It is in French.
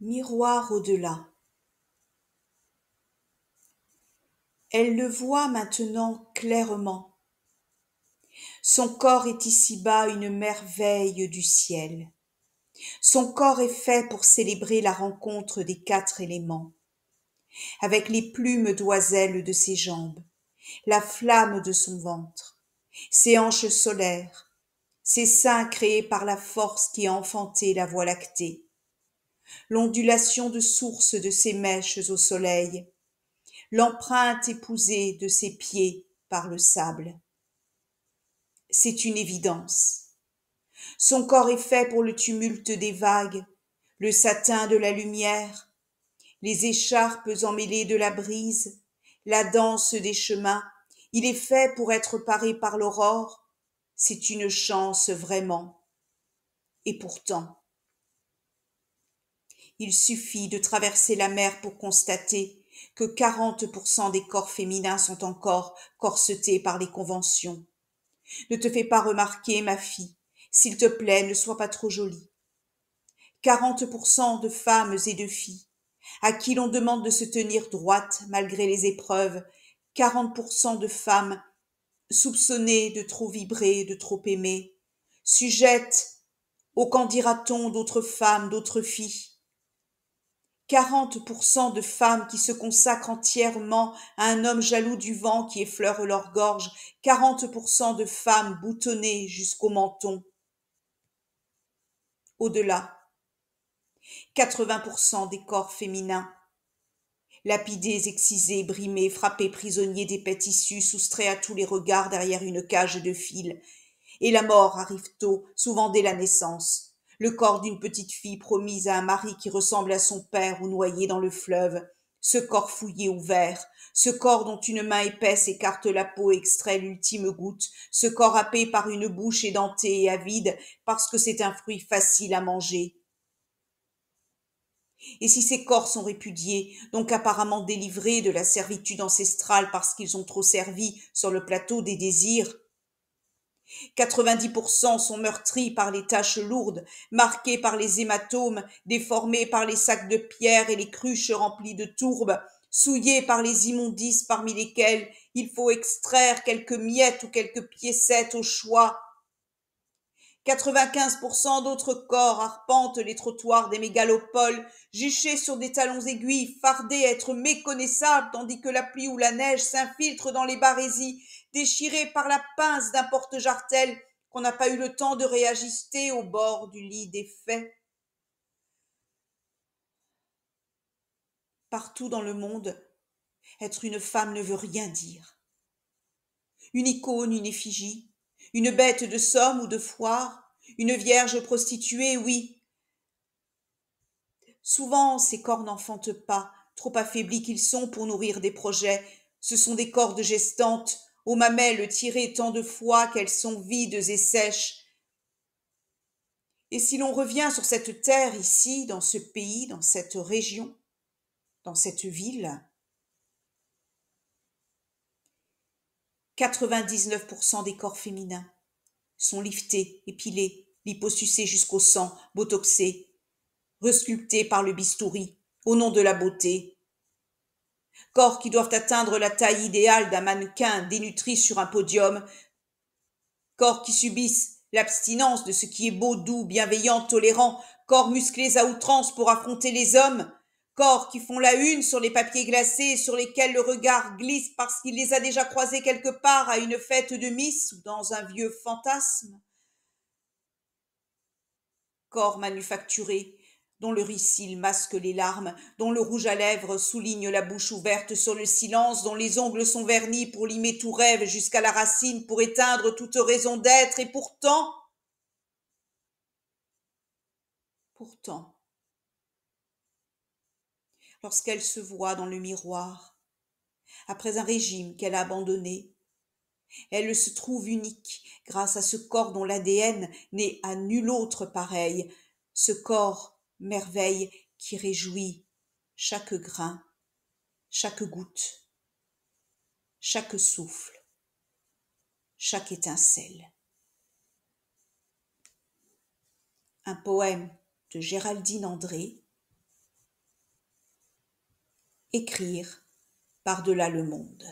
Miroir au-delà. Elle le voit maintenant clairement. Son corps est ici-bas une merveille du ciel. Son corps est fait pour célébrer la rencontre des 4 éléments. Avec les plumes d'oiselle de ses jambes, la flamme de son ventre, ses hanches solaires, ses seins créés par la force qui a enfanté la Voie lactée, l'ondulation de source de ses mèches au soleil, l'empreinte épousée de ses pieds par le sable. C'est une évidence. Son corps est fait pour le tumulte des vagues, le satin de la lumière, les écharpes emmêlées de la brise, la danse des chemins. Il est fait pour être paré par l'aurore. C'est une chance vraiment. Et pourtant, il suffit de traverser la mer pour constater que 40% des corps féminins sont encore corsetés par les conventions. Ne te fais pas remarquer, ma fille. S'il te plaît, ne sois pas trop jolie. 40% de femmes et de filles, à qui l'on demande de se tenir droite malgré les épreuves. 40% de femmes soupçonnées de trop vibrer, de trop aimer, sujettes au qu'en dira-t-on d'autres femmes, d'autres filles. 40% de femmes qui se consacrent entièrement à un homme jaloux du vent qui effleure leur gorge. 40% de femmes boutonnées jusqu'au menton. Au-delà, 80% des corps féminins, lapidés, excisés, brimés, frappés prisonniers d'épais tissus, soustraits à tous les regards derrière une cage de fil. Et la mort arrive tôt, souvent dès la naissance. Le corps d'une petite fille promise à un mari qui ressemble à son père ou noyé dans le fleuve. Ce corps fouillé ouvert, ce corps dont une main épaisse écarte la peau et extrait l'ultime goutte, ce corps happé par une bouche édentée et avide parce que c'est un fruit facile à manger. Et si ces corps sont répudiés, donc apparemment délivrés de la servitude ancestrale parce qu'ils ont trop servi sur le plateau des désirs, 90% sont meurtris par les taches lourdes, marqués par les hématomes, déformés par les sacs de pierre et les cruches remplies de tourbes, souillés par les immondices parmi lesquels il faut extraire quelques miettes ou quelques piécettes au choix. 95% d'autres corps arpentent les trottoirs des mégalopoles, juchés sur des talons aiguilles, fardés à être méconnaissables, tandis que la pluie ou la neige s'infiltre dans les barésies, déchirés par la pince d'un porte-jartel qu'on n'a pas eu le temps de réajuster au bord du lit des faits. Partout dans le monde, être une femme ne veut rien dire. Une icône, une effigie, une bête de somme ou de foire, une vierge prostituée, oui. Souvent, ces corps n'enfantent pas, trop affaiblis qu'ils sont pour nourrir des projets. Ce sont des corps de gestantes, aux mamelles tirées tant de fois qu'elles sont vides et sèches. Et si l'on revient sur cette terre ici, dans ce pays, dans cette région, dans cette ville, 99% des corps féminins sont liftés, épilés, liposucés jusqu'au sang, botoxés, resculptés par le bistouri, au nom de la beauté. Corps qui doivent atteindre la taille idéale d'un mannequin dénutri sur un podium. Corps qui subissent l'abstinence de ce qui est beau, doux, bienveillant, tolérant. Corps musclés à outrance pour affronter les hommes. Corps qui font la une sur les papiers glacés sur lesquels le regard glisse parce qu'il les a déjà croisés quelque part à une fête de Miss ou dans un vieux fantasme. Corps manufacturés, dont le ricil masque les larmes, dont le rouge à lèvres souligne la bouche ouverte sur le silence, dont les ongles sont vernis pour limer tout rêve jusqu'à la racine, pour éteindre toute raison d'être, et pourtant, lorsqu'elle se voit dans le miroir, après un régime qu'elle a abandonné, elle se trouve unique grâce à ce corps dont l'ADN n'est à nul autre pareil, ce corps merveille qui réjouit chaque grain, chaque goutte, chaque souffle, chaque étincelle. Un poème de Géraldine André, écrire par-delà le monde.